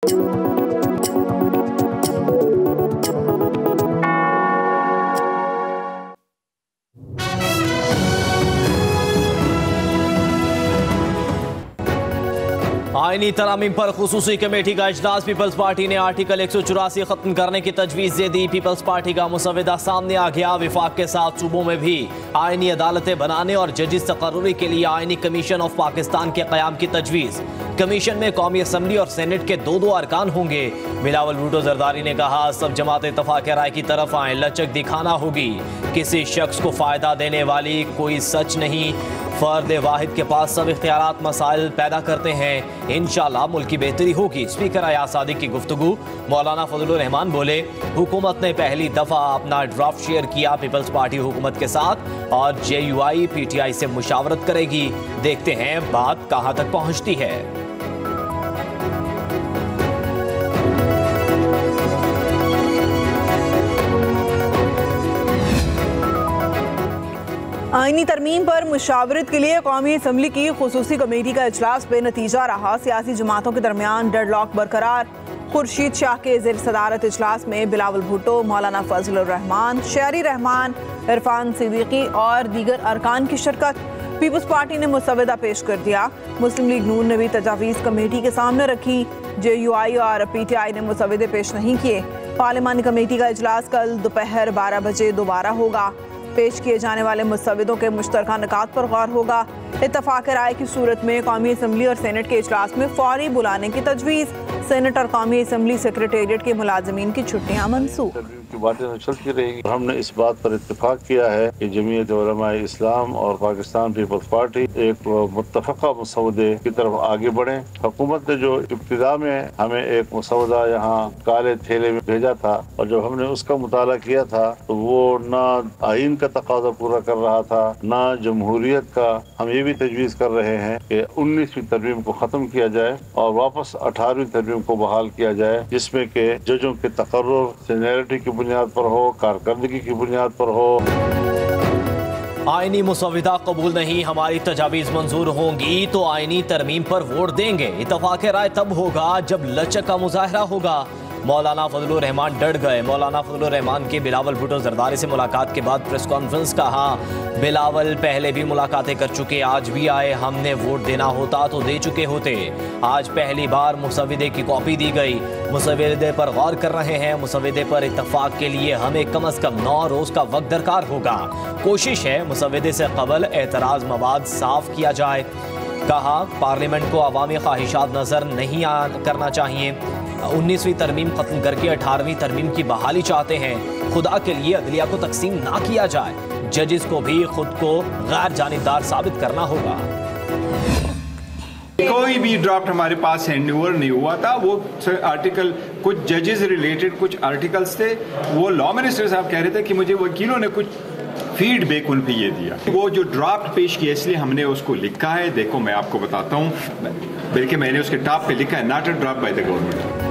आईनी तरामीम पर खुसूसी कमेटी का इजलास। पीपल्स पार्टी ने आर्टिकल 184 खत्म करने की तजवीज़ दे दी। पीपल्स पार्टी का मुसविदा सामने आ गया। विफाक के साथ सूबों में भी आईनी अदालतें बनाने और जजिस तकर्रुरी के लिए आईनी कमीशन ऑफ पाकिस्तान के क़याम की तजवीज़। कमीशन में कौमी असम्बली और सेनेट के दो अरकान होंगे। बिलावल भुट्टो जरदारी ने कहा, सब जमात इत्तफाक राय की तरफ आए, लचक दिखाना होगी। किसी शख्स को फ़ायदा देने वाली कोई सच नहीं। फ़र्द वाहिद के पास सब इख्तियारात मसाइल पैदा करते हैं। इंशाअल्लाह मुल्क की बेहतरी होगी। स्पीकर अयाज सादिक की गुफ्तगू। मौलाना फजलुर रहमान बोले, हुकूमत ने पहली दफ़ा अपना ड्राफ्ट शेयर किया पीपल्स पार्टी हुकूमत के साथ और JUI PTI से मुशावरत करेगी। देखते हैं बात कहाँ तक पहुँचती है। आईनी तरमीम पर मुशावरत के लिए कौमी असम्बली की खुसूसी कमेटी का इजलास बेनतीजा रहा। सियासी जमातों के दरमियान डेडलॉक बरकरार। खुर्शीद शाह के ज़ेर सदारत इजलास में बिलावल भुट्टो, मौलाना फजलुर रहमान, शहरी रहमान, इरफान सिद्दीकी और दीगर अरकान की शिरकत। पीपल्स पार्टी ने मुसवदा पेश कर दिया। मुस्लिम लीग नून ने भी तजावीज़ कमेटी के सामने रखी। JUI और PTI ने मुसवदे पेश नहीं किए। पार्लिमानी कमेटी का इजलास कल दोपहर 12 बजे दोबारा होगा। पेश किए जाने वाले मुसवदों के मुश्तरका निकात पर गौर होगा। इत्तफाक राय की सूरत में कौमी असम्बली और सेनेट के इजलास में फौरी बुलाने की तजवीज़। सेनेट और कौमी असम्बली सेक्रेटेरिएट के मुलाजमीन की छुट्टियाँ मनसूख। की बातें चलती रहेंगी। हमने इस बात पर इत्तेफाक किया है कि जमीयत उलमाए इस्लाम और पाकिस्तान पीपल्स पार्टी एक मुत्तफ़क़ा मसौदे की तरफ आगे बढ़े। हुकूमत ने जो इब्तिदा में हमें एक मसौदा यहाँ काले थैले में भेजा था और जब हमने उसका मुताला किया था तो वो ना आइन का तकाजा पूरा कर रहा था, ना जमहूरियत का। हम ये भी तजवीज़ कर रहे हैं कि 19वीं तरमीम को ख़त्म किया जाए और वापस 18वीं तरमीम को बहाल किया जाए, जिसमें के जजों के तकर्रुर सीनियरिटी की बुनियाद पर हो, कारकर्दगी की बुनियाद पर हो। आईनी मुसविदा कबूल नहीं, हमारी तजावीज़ मंजूर होंगी तो आईनी तरमीम पर वोट देंगे। इत्तफाक राय तब होगा जब लचक का मुजाहरा होगा। मौलाना फजलुर रहमान डर गए। मौलाना फजलुर रहमान की बिलावल भुट्टो जरदारी से मुलाकात के बाद प्रेस कॉन्फ्रेंस कहा, बिलावल पहले भी मुलाकातें कर चुके, आज भी आए, हमने वोट देना होता तो दे चुके होते। आज पहली बार मुसविदे की कॉपी दी गई। मुसविदे पर गौर कर रहे हैं। मुसविदे पर इत्तफाक के लिए हमें कम अज़ कम 9 रोज़ का वक्त दरकार होगा। कोशिश है मुसविदे से कबल एतराज़ मवाद साफ किया जाए। कहा, पार्लियामेंट को अवामी ख्वाहिशात नज़र नहीं करना चाहिए। 19वीं तरमीम खत्म करके 18वीं तरमीम की बहाली चाहते हैं। खुदा के लिए अदलिया को तकसीम ना किया जाए। जजिस को भी खुद को गैर जानिबदार साबित करना होगा। कोई भी ड्राफ्ट हमारे पास हैंड ओवर नहीं हुआ था। वो आर्टिकल कुछ जजेस रिलेटेड कुछ आर्टिकल्स थे। वो लॉ मिनिस्टर साहब कह रहे थे कि मुझे वकीलों ने कुछ फीडबैक उन पे ये दिया। वो जो ड्राफ्ट पेश किया इसलिए हमने उसको लिखा है। देखो मैं आपको बताता हूँ, बल्कि मैंने उसके टॉप पे लिखा है, not a draft by the government.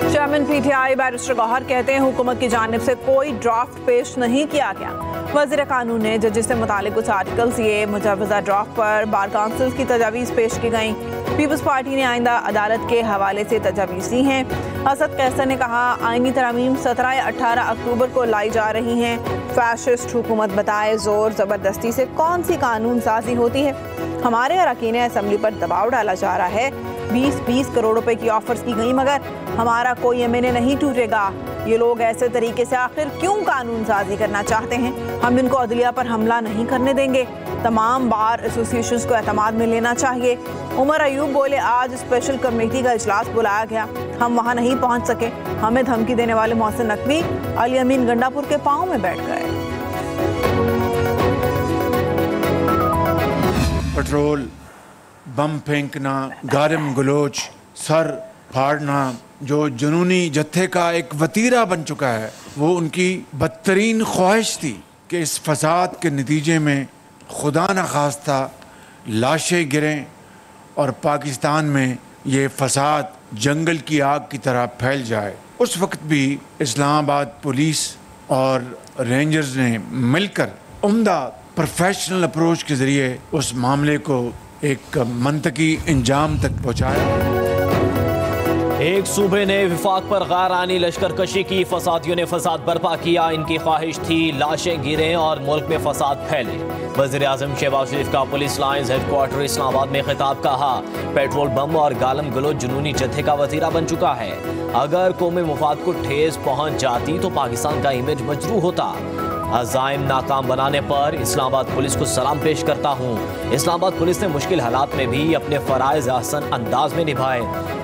Chairman PTI barrister Gauhar कहते हैं, हुकूमत की जानिब से कोई ड्राफ्ट पेश नहीं किया गया। वज़ीर कानून ने जजेस से मुतालिक कुछ आर्टिकल्स ये मुजवज़ा ड्राफ्ट पर बार काउंसिल की तजावीज़ पेश की गई। पीपल्स पार्टी ने आइंदा अदालत के हवाले से तजावीज़ दी हैं। असद कैसर ने कहा, आइनी तरामीम 17 या 18 अक्टूबर को लाई जा रही हैं। फैशिस्ट हुकूमत बताए ज़ोर ज़बरदस्ती से कौन सी कानून साजी होती है। हमारे अरकान असम्बली पर दबाव डाला जा रहा है। 20-20 करोड़ रुपए की ऑफर्स की गई, मगर हमारा कोई MNA नहीं टूटेगा। ये लोग ऐसे तरीके से आखिर क्यों कानून साजी करना चाहते हैं? हम इनको अदलिया पर हमला नहीं करने देंगे। तमाम बार एसोसिएशंस को एतमाद में लेना चाहिए। उमर अयूब बोले, आज स्पेशल कमेटी का इजलास बुलाया गया, हम वहाँ नहीं पहुँच सके। हमें धमकी देने वाले मोहसिन नकवी अली अमीन गंडापुर के पाँव में बैठ गए। पेट्रोल बम फेंकना, गालिम गलोच, सर फाड़ना जो जुनूनी जत्थे का एक वतीरा बन चुका है, वो उनकी बदतरीन ख्वाहिश थी कि इस फसाद के नतीजे में खुदा न खास्ता लाशें गिरें और पाकिस्तान में ये फसाद जंगल की आग की तरह फैल जाए। उस वक्त भी इस्लामाबाद पुलिस और रेंजर्स ने मिलकर उम्दा प्रोफेशनल अप्रोच के ज़रिए उस मामले को एक मंतकी इंजाम तक पहुँचाया। एक सूबे ने विफाक पर गैर आईनी लश्कर कशी की, फसादियों ने फसाद बर्पा किया। इनकी ख्वाहिश थी लाशें गिरें और मुल्क में फसाद फैले। वज़ीर आज़म शहबाज शरीफ का पुलिस लाइन्स हेडक्वार्टर इस्लामाबाद में खिताब, कहा पेट्रोल बम और गालम गलोच जुनूनी जत्थे का वतीरा बन चुका है। अगर कौमी मुफाद को ठेस पहुंच जाती तो पाकिस्तान का इमेज मजरूह होता। अज़ाइम नाकाम बनाने पर इस्लामाबाद पुलिस को सलाम पेश करता हूँ। इस्लामाबाद पुलिस ने मुश्किल हालात में भी अपने फ़राइज़ अहसन अंदाज में निभाए।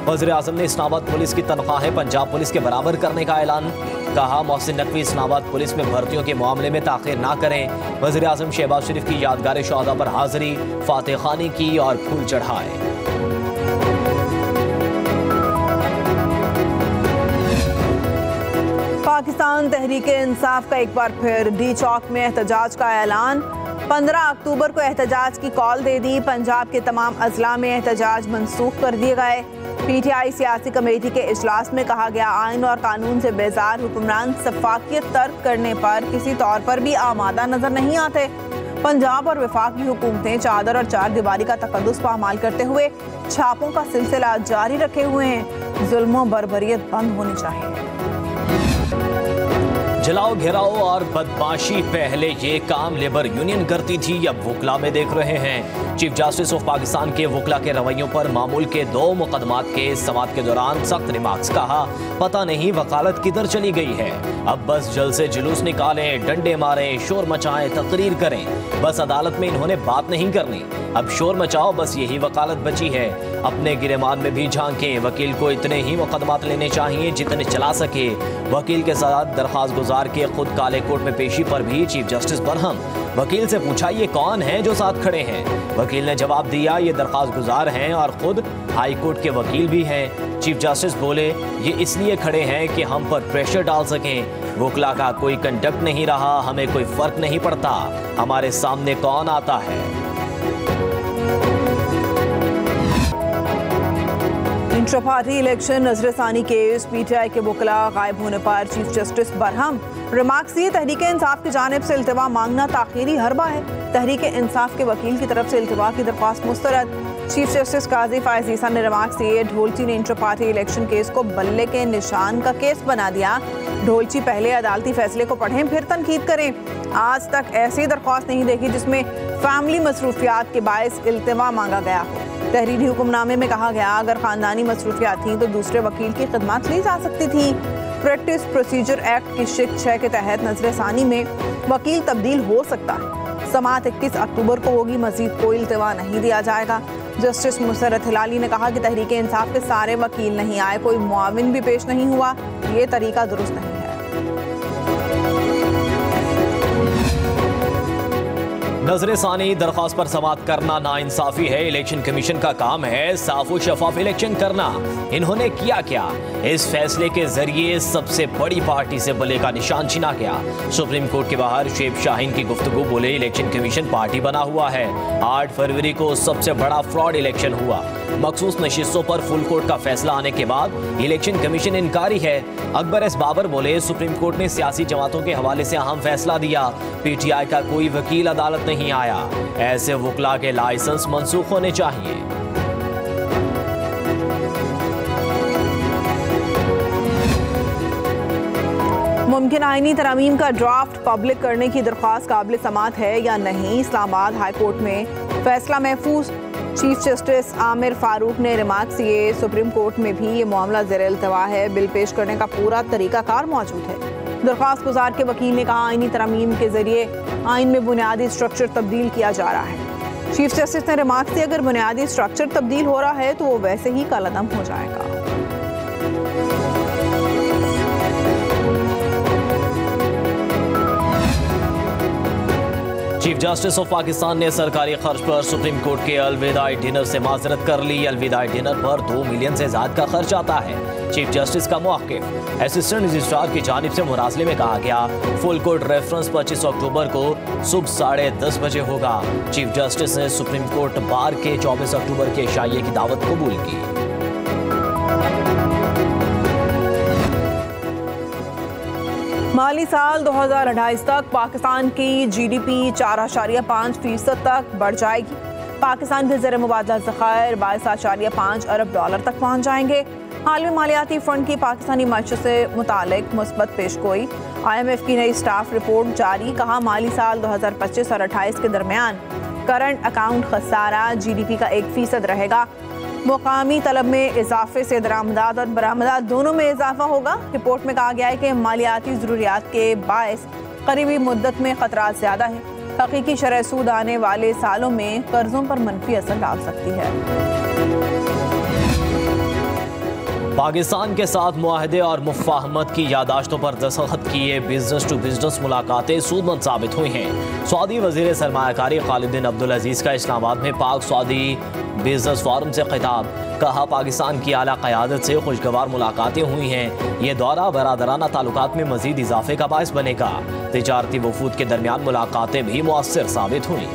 वज़ीर आज़म ने इस्लामाबाद पुलिस की तनख्वाहें पंजाब पुलिस के बराबर करने का ऐलान, कहा मोहसिन नकवी इस्लामाबाद पुलिस में भर्तियों के मामले में ताख़ीर ना करें। वज़ीर आज़म शहबाज शरीफ की यादगार शहादा पर हाज़िरी, फातह खानी की और फूल चढ़ाए। पाकिस्तान तहरीक-ए-इंसाफ का एक बार फिर डी चौक में एहतजाज का ऐलान। 15 अक्टूबर को एहतजाज की कॉल दे दी। पंजाब के तमाम अजला में एहतजाज मनसूख कर दिए गए। पीटीआई सियासी कमेटी के इजलास में कहा गया, आइन और कानून से बेजार हुक्मरान सफाकियत तर्क करने पर किसी तौर पर भी आमादा नजर नहीं आते। पंजाब और वफाकी हुकूमतें चादर और चार दीवारी का तकद्दुस पामाल करते हुए छापों का सिलसिला जारी रखे हुए हैं। जुल्म बर्बरियत बंद होनी चाहिए। जलाओ घेराओ और बदमाशी पहले ये काम लेबर यूनियन करती थी, अब वकला में देख रहे हैं। चीफ जस्टिस ऑफ पाकिस्तान के वकला के रवैयों पर मामूल के 2 मुकदमात के समाअत के दौरान सख्त रिमार्क्स, कहा पता नहीं वकालत किधर चली गई है। अब बस जलसे जुलूस निकालें, डंडे मारें, शोर मचाएं, तकरीर करें, बस अदालत में इन्होंने बात नहीं करनी। अब शोर मचाओ, बस यही वकालत बची है। अपने गिरेमान में भी झांकें। वकील को इतने ही मुकदमात लेने चाहिए जितने चला सके। वकील के साथ दरख्वास्त गुजार के खुद काले कोर्ट में पेशी पर भी चीफ जस्टिस बरहम। वकील से पूछा ये कौन है जो साथ खड़े हैं? वकील ने जवाब दिया ये दरख्वास्त गुजार हैं और खुद हाई कोर्ट के वकील भी हैं। चीफ जस्टिस बोले ये इसलिए खड़े हैं कि हम पर प्रेशर डाल सकें। वकला का कोई कंडक्ट नहीं रहा, हमें कोई फर्क नहीं पड़ता हमारे सामने कौन आता है। इंट्रा पार्टी इलेक्शन नजरसानी केस, पीटीआई के वकला गायब होने पर चीफ जस्टिस बरहम। रिमार्क्स दिए, तहरीक इंसाफ की जानिब से इल्तिवा मांगना ताखीरी हरबा है। तहरीक इंसाफ के वकील की तरफ से इल्तिवा की दरख्वास्त मुस्तरद। चीफ जस्टिस काजी फायज ईसा ने रिमार्क्स दिए, ढोलची ने इंट्रा पार्टी इलेक्शन केस को बल्ले के निशान का केस बना दिया। ढोलची पहले अदालती फैसले को पढ़ें फिर तनकीद करें। आज तक ऐसी दरख्वास्त नहीं देखी जिसमें फैमिली मसरूफियात के बायस इल्तिवा मांगा गया हो। तहरीरी हुक्मनामे में कहा गया अगर खानदानी मसरूफियात थी तो दूसरे वकील की खिदमत ली जा सकती थी। प्रैक्टिस प्रोसीजर एक्ट की शिक 6 के तहत नजरसानी में वकील तब्दील हो सकता है। समाअत 21 अक्टूबर को होगी, मजीद कोई इल्तिवा नहीं दिया जाएगा। जस्टिस मुसर्रत हिलाली ने कहा कि तहरीक इंसाफ के सारे वकील नहीं आए, कोई मुआविन भी पेश नहीं हुआ, ये तरीका दुरुस्त नहीं है। नजरसानी दरख्वास्त पर समाअत करना नाइंसाफी है। इलेक्शन कमीशन का काम है साफ और शफाफ इलेक्शन करना। इन्होंने किया क्या? इस फैसले के जरिए सबसे बड़ी पार्टी से बल्ले का निशान छीना गया। सुप्रीम कोर्ट के बाहर शेब शाहीन की गुफ्तगू, बोले इलेक्शन कमीशन पार्टी बना हुआ है। 8 फरवरी को सबसे बड़ा फ्रॉड इलेक्शन हुआ। मखसूस नशिस्तों पर फुल कोर्ट का फैसला आने के बाद इलेक्शन कमीशन इनकारी है। अकबर एस बाबर बोले सुप्रीम कोर्ट ने सियासी जमातों के हवाले से अहम फैसला दिया। पीटीआई का कोई वकील अदालत नहीं आया। ऐसे वकला के लाइसेंस मंसूख होने चाहिए। मुमकिन आईनी तरमीम का ड्राफ्ट पब्लिक करने की दरख्वास्त काबिल समाअत है या नहीं, इस्लामाबाद हाई कोर्ट में फैसला महफूज। चीफ जस्टिस आमिर फारूक ने रिमार्क्स दिए, सुप्रीम कोर्ट में भी ये मामला ज़ेर इल्तिवा है। बिल पेश करने का पूरा तरीकाकार मौजूद है। दरख्वास्त गुजार के वकील ने कहा आईनी तरमीम के जरिए आइन में बुनियादी स्ट्रक्चर तब्दील किया जा रहा है। चीफ जस्टिस ने रिमार्क्स दिए अगर बुनियादी स्ट्रक्चर तब्दील हो रहा है तो वो वैसे ही कलअदम हो जाएगा। चीफ जस्टिस ऑफ पाकिस्तान ने सरकारी खर्च पर सुप्रीम कोर्ट के अलविदाई डिनर से माजरत कर ली। अलविदाई डिनर पर 2 मिलियन से ज्यादा का खर्च आता है। चीफ जस्टिस का मौक़िफ़, असिस्टेंट रजिस्ट्रार की जानिब से मुरासले में कहा गया फुल कोर्ट रेफरेंस 25 अक्टूबर को सुबह 10:30 बजे होगा। चीफ जस्टिस ने सुप्रीम कोर्ट बार के 24 अक्टूबर के इशाइये की दावत कबूल की। माली साल 2028 तक पाकिस्तान की जीडीपी 4.5% तक बढ़ जाएगी। पाकिस्तान के ज़र मुबादला ज़खायर 22.5 अरब डॉलर तक पहुंच जाएंगे। आलमी मालियाती फंड की पाकिस्तानी माशरे से मुतालिक मुस्बत पेशगोई। IMF की नई स्टाफ रिपोर्ट जारी। कहा माली साल 2025 और 28 के दरमियान करंट अकाउंट खसारा GDP का 1% रहेगा। मुकामी तलब में इजाफे से दरामदात और बरामदात दोनों में इजाफा होगा। रिपोर्ट में कहा गया है कि मालियाती ज़रूरियात के बायस करीबी मुद्दत में खतरा ज़्यादा है। हकीकी शरह सूद आने वाले सालों में कर्जों पर मनफी असर डाल सकती है। पाकिस्तान के साथ मुआहदे और मुफाहमत की यादाश्तों पर दस्तखत किए बिजनेस टू बिजनेस मुलाकातें सूदमंद साबित हुई हैं। सऊदी वजीर सरमायाकारी खालिद बिन अब्दुल अजीज़ का इस्लामाबाद में पाक सऊदी बिजनेस फोरम से खिताब। कहा पाकिस्तान की आला क़यादत से खुशगवार मुलाकातें हुई हैं। ये दौरा बरादराना ताल्लुकात में मजीद इजाफे का बायस बनेगा। तिजारती वफूद के दरमियान मुलाकातें भी मुअस्सर साबित हुई।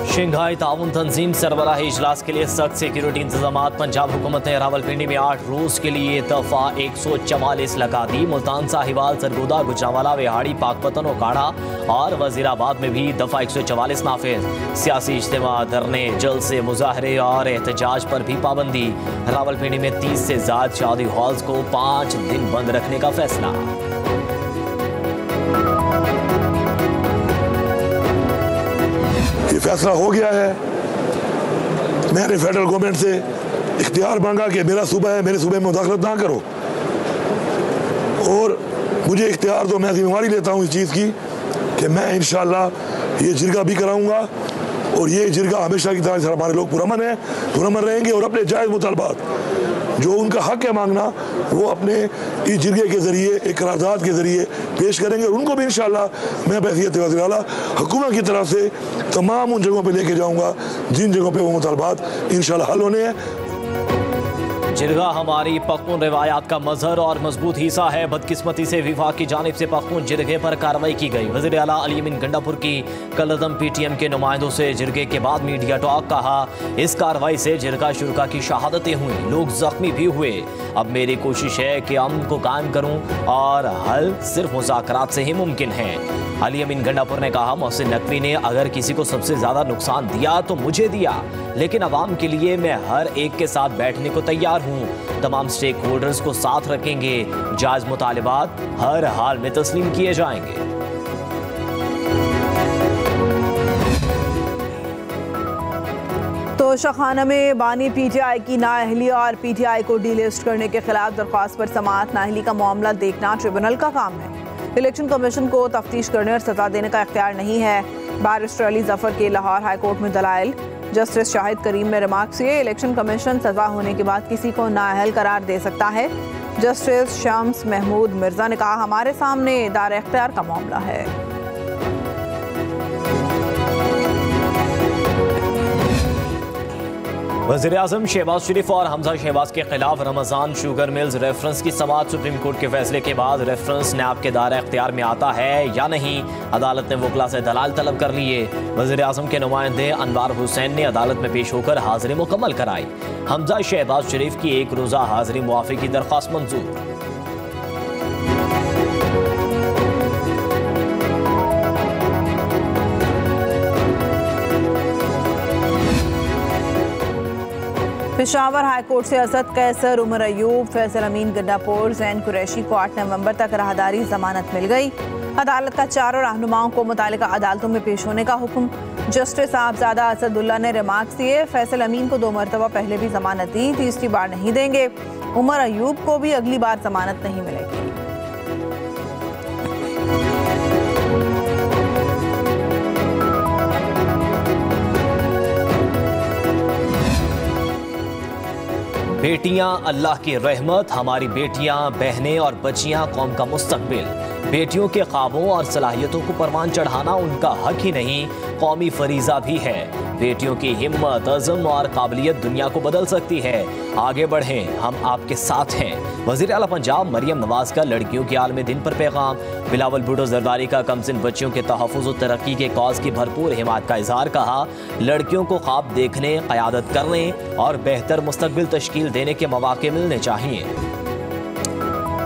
शंघाई ताउन तंजीम सरबराही इजलास के लिए सख्त सिक्योरिटी इंतजाम। पंजाब हुकूमत ने रावलपिंडी में 8 रोज के लिए दफा 144 लगा दी। मुल्तान, साहिवाल, सरगोदा, गुजरांवाला, विहाड़ी, पाकपतन, ओकाड़ा और वजीराबाद में भी दफा 144 नाफिज। सियासी इज्तिमा, धरने, जलसे, मुजाहरे और एहतजाज पर भी पाबंदी। रावलपिंडी में 30 से ज्यादा शादी हॉल्स को 5 दिन बंद रखने का फैसला। ये फैसला हो गया है। मैंने फेडरल गवर्नमेंट से इख्तियार मांगा कि मेरा सूबा है, मेरे सूबे में मुदाखलत ना करो, और मुझे इख्तियार दो। मैं जिम्मेवारी लेता हूँ इस चीज़ की कि मैं इंशाअल्लाह ये जिरगा भी कराऊंगा, और ये जिरगा हमेशा की तरह हमारे लोग पुरअमन रहेंगे, और अपने जायज़ मुतालबात जो उनका हक है मांगना, वो अपने इस जिरगे के ज़रिए, एक करारदाद के ज़रिए पेश करेंगे, और उनको भी इंशाअल्लाह मैं बहैसियत वज़ीर आला हुकूमत की तरफ से तमाम उन जगहों पे लेके जाऊंगा जिन जगहों पे वो मुतालबात इंशाअल्लाह हल होने हैं। जिरगा हमारी पख्तून रिवायात का मजहर और मजबूत हिस्सा है। बदकिस्मती से विफाक की जानिब से पख्तून जिरगे पर कार्रवाई की गई। वज़ीर आला अली अमीन गंडापुर की कलअदम PTM के नुमाइंदों से जिरगे के बाद मीडिया टॉक। कहा इस कार्रवाई से जिरगा शुरका की शहादतें हुई, लोग जख्मी भी हुए। अब मेरी कोशिश है कि अमन को कायम करूँ, और हल सिर्फ मुज़ाकरात से ही मुमकिन है। अली अमीन गंडापुर ने कहा मोहसिन नकवी ने अगर किसी को सबसे ज्यादा नुकसान दिया तो मुझे दिया, लेकिन अवाम के लिए मैं हर एक के साथ बैठने को तैयार हूँ। तमाम स्टेक होल्डर्स को साथ रखेंगे। जायज मुतालिबात हर हाल में तस्लीम किए जाएंगे। तोशाखाना में बानी PTI की नाअहली और PTI को डीलिस्ट करने के खिलाफ दरख्वास्त पर समाअत। नाअहली का मामला देखना ट्रिब्यूनल का काम है। इलेक्शन कमीशन को तफ्तीश करने और सजा देने का इख्तियार नहीं है। बैरिस्टर अली जफर के लाहौर हाई कोर्ट में दलाइल। जस्टिस शाहिद करीम ने रिमार्क्स किए इलेक्शन कमीशन सजा होने के बाद किसी को नाअहल करार दे सकता है। जस्टिस शम्स महमूद मिर्जा ने कहा हमारे सामने दायरे इख्तियार का मामला है। वज़ीर आज़म शहबाज शरीफ और हमजा शहबाज के खिलाफ रमज़ान शुगर मिल्स रेफरेंस की समाअत। सुप्रीम कोर्ट के फैसले के बाद रेफरेंस नैब के दायरे इख्तियार में आता है या नहीं, अदालत ने वकला से दलाल तलब कर लिए। वज़ीर आज़म के नुमाइंदे अनवार हुसैन ने अदालत में पेश होकर हाजिरी मुकम्मल कराई। हमजा शहबाज शरीफ की 1 रोज़ा हाजिरी मुआफ़ी की दरख्वास्त मंजूर। पेशावर हाई कोर्ट से असद कैसर, उमर अयूब, फैसल अमीन गंडापुर, जैन कुरैशी को 8 नवंबर तक राहदारी जमानत मिल गई। अदालत का 4 रहनुमाओं को मुतालिका अदालतों में पेश होने का हुक्म। जस्टिस साहबजादा असदुल्ला ने रिमार्क्स दिए फैसल अमीन को 2 मरतबा पहले भी जमानत दी, तीसरी बार नहीं देंगे। उमर अयूब को भी अगली बार जमानत नहीं मिलेगी। बेटियां अल्लाह की रहमत, हमारी बेटियां, बहनें और बच्चियां कौम का मुस्तकबिल। बेटियों के ख्वाबों और सलाहियतों को परवान चढ़ाना उनका हक ही नहीं, कौमी फरीजा भी है। बेटियों की हिम्मत, अज़म और काबिलियत दुनिया को बदल सकती है। आगे बढ़ें, हम आपके साथ हैं। वज़ीर आला पंजाब मरियम नवाज का लड़कियों के आलमी दिन पर पैगाम। बिलावल भुट्टो जरदारी का कमसिन बच्चियों के तहफ़्फ़ुज़ और तरक्की के कॉज की भरपूर हिमायत का इज़हार। कहा लड़कियों को ख्वाब देखने, क़यादत करने और बेहतर मुस्तकबिल तश्कील देने के मौक़े मिलने चाहिए।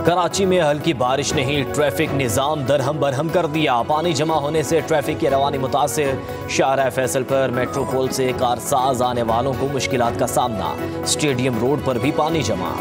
कराची में हल्की बारिश ने ही ट्रैफिक निज़ाम दरहम बरहम कर दिया। पानी जमा होने से ट्रैफिक की रवानी मुतासिर। शाहराह फैसल पर मेट्रोपोल से कारसाज आने वालों को मुश्किलात का सामना। स्टेडियम रोड पर भी पानी जमा।